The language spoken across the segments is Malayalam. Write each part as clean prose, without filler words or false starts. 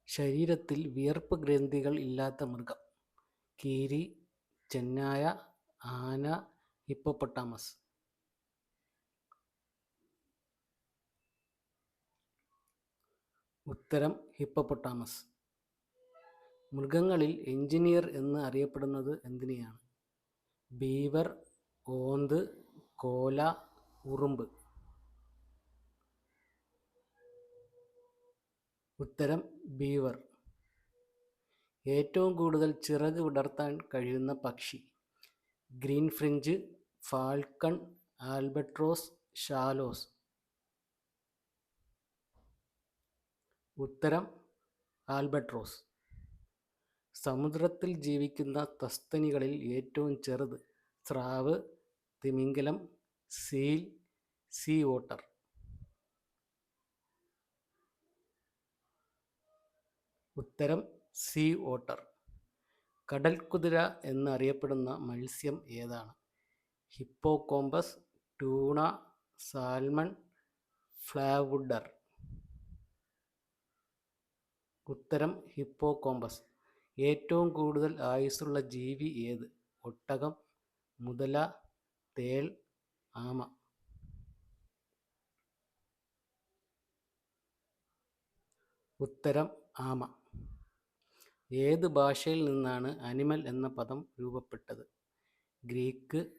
ശരീരത്തിൽ വിയർപ്പ് ഗ്രന്ഥികൾ ഇല്ലാത്ത മൃഗം. കീരി, ചെന്നായ, ആന, ഹിപ്പോപ്പൊട്ടാമസ്. ഉത്തരം ഹിപ്പോപ്പൊട്ടാമസ്. മൃഗങ്ങളിൽ എഞ്ചിനീയർ എന്ന് അറിയപ്പെടുന്നത് എന്തിനെയാണ്? ബീവർ, ഓന്ത്, കോല, ഉറുമ്പ്. ഉത്തരം ബീവർ. ഏറ്റവും കൂടുതൽ ചിറക് വിടർത്താൻ കഴിയുന്ന പക്ഷി? Green finch, falcon, albatross, swallows. ഉത്തരം ആൽബട്രോസ്. സമുദ്രത്തിൽ ജീവിക്കുന്ന സസ്തനികളിൽ ഏറ്റവും ചെറുത്? സ്രാവ്, തിമിംഗലം, സീൽ, സീ ഓട്ടർ. ഉത്തരം സീ ഓട്ടർ. കടൽക്കുതിര എന്നറിയപ്പെടുന്ന മത്സ്യം ഏതാണ്? ഹിപ്പോകോമ്പസ്, ടൂണ, സാൽമൺ, ഫ്ലാവുഡർ. ഉത്തരം ഹിപ്പോകോമ്പസ്. ഏറ്റവും കൂടുതൽ ആയുസ്സുള്ള ജീവി ഏത്? ഒട്ടകം, മുതല, തേൾ, ആമ. ഉത്തരം ആമ. ഏത് ഭാഷയിൽ നിന്നാണ് അനിമൽ എന്ന പദം രൂപപ്പെട്ടത്? Greek,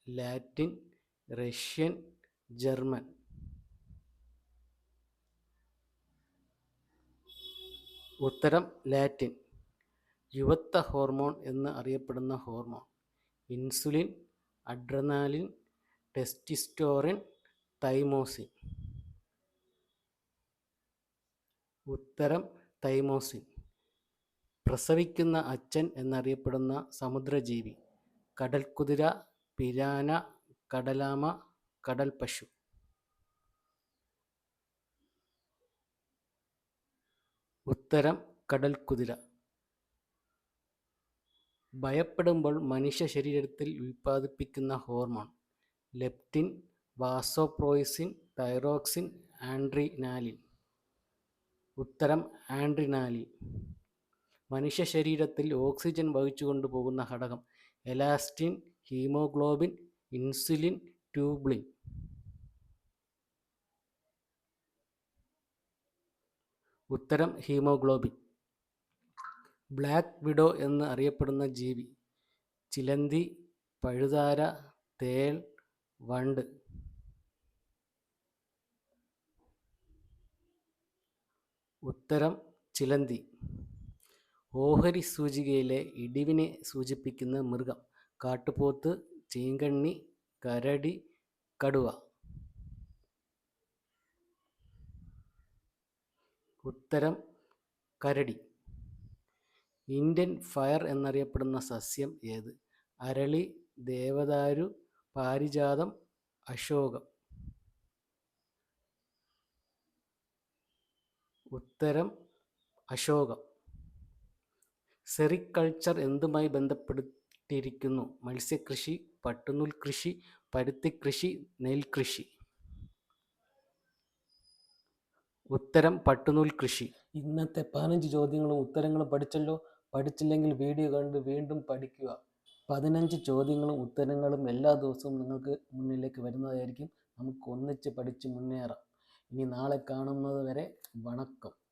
Latin, Russian, German. ഉത്തരം ലാറ്റിൻ. യുവത്വ ഹോർമോൺ എന്ന് അറിയപ്പെടുന്ന hormone? Insulin, adrenaline, testosterone, thymosin. ഉത്തരം തൈമോസിൻ. പ്രസവിക്കുന്ന അച്ഛൻ എന്നറിയപ്പെടുന്ന സമുദ്രജീവി? കടൽക്കുതിര, പിരാന, കടലാമ, കടൽ പശു. ഉത്തരം കടൽക്കുതിര. ഭയപ്പെടുമ്പോൾ മനുഷ്യ ശരീരത്തിൽ ഉൽപ്പാദിപ്പിക്കുന്ന hormone? Leptin, vasopressin, thyroxine, adrenaline. ഉത്തരം ആഡ്രിനാലിൻ. മനുഷ്യ ശരീരത്തിൽ ഓക്സിജൻ വഹിച്ചുകൊണ്ടു പോകുന്ന ഘടകം? Elastin, haemoglobin, insulin, tubulin. ഉത്തരം ഹീമോഗ്ലോബിൻ. ബ്ലാക്ക് വിഡോ എന്ന് അറിയപ്പെടുന്ന ജീവി? ചിലന്തി, പഴുതാര, തേൾ, വണ്ട്. ഉത്തരം ചിലന്തി. ഓഹരി സൂചികയിലെ ഇടിവിനെ സൂചിപ്പിക്കുന്ന മൃഗം? കാട്ടുപോത്ത്, ചീങ്കണ്ണി, കരടി, കടുവ. ഉത്തരം കരടി. ഇന്ത്യൻ ഫയർ എന്നറിയപ്പെടുന്ന സസ്യം ഏത്? അരളി, ദേവദാരു, പാരിജാതം, അശോകം. ഉത്തരം അശോകം. സെറികൾച്ചർ എന്തുമായി ബന്ധപ്പെട്ടിരിക്കുന്നു? മത്സ്യകൃഷി, പട്ടുനൂൽ കൃഷി, പരുത്തിക്കൃഷി, നെൽകൃഷി. ഉത്തരം പട്ടുനൂൽ കൃഷി. ഇന്നത്തെ 15 ചോദ്യങ്ങളും ഉത്തരങ്ങളും പഠിച്ചല്ലോ. പഠിച്ചില്ലെങ്കിൽ വീഡിയോ കണ്ട് വീണ്ടും പഠിക്കുക. 15 ചോദ്യങ്ങളും ഉത്തരങ്ങളും എല്ലാ ദിവസവും നിങ്ങൾക്ക് മുന്നിലേക്ക് വരുന്നതായിരിക്കും. നമുക്ക് ഒന്നിച്ച് പഠിച്ച് മുന്നേറാം. ഇനി നാളെ കാണുന്നത് വരെ വണക്കം.